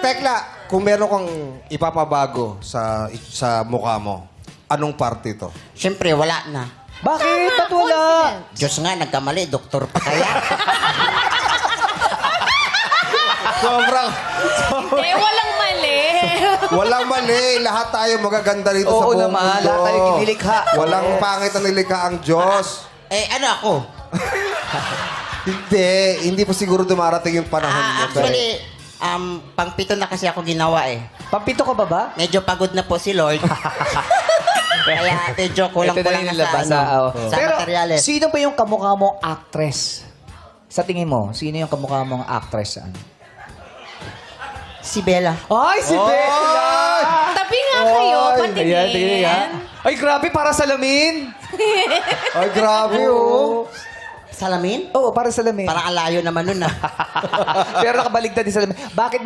Tekla, kung meron kang ipapabago sa mukha mo, anong parte ito? Siyempre, wala na. Bakit? Ba't wala? Diyos nga, nagkamali. Doktor pa kaya. Sobrang, Eh, walang mali. walang mali. Lahat tayo magaganda rito sa Oo buong naman, mundo. lahat tayo kinilikha. Walang pangit na nilikha ang Diyos. Ano ako? Hindi pa siguro dumarating yung panahon mo. Actually, pang-pito na kasi ako ginawa eh. Pampito ka ba ba? Medyo pagod na po si Lord. Kaya medyo kulang-kulang na sa Pero, materyales. sino pa yung kamukha mong actress? Sa tingin mo, sino yung kamukha mong actress? Si Bella. Ay, si Bella! Tabi nga kayo, patingin. Ayan, tingin nga. Ay, grabe, para salamin. Ay, grabe oh. Salamin? Oo, para salamin. Parang alayo naman nun ah. Pero nakabaligtad din salamin. Bakit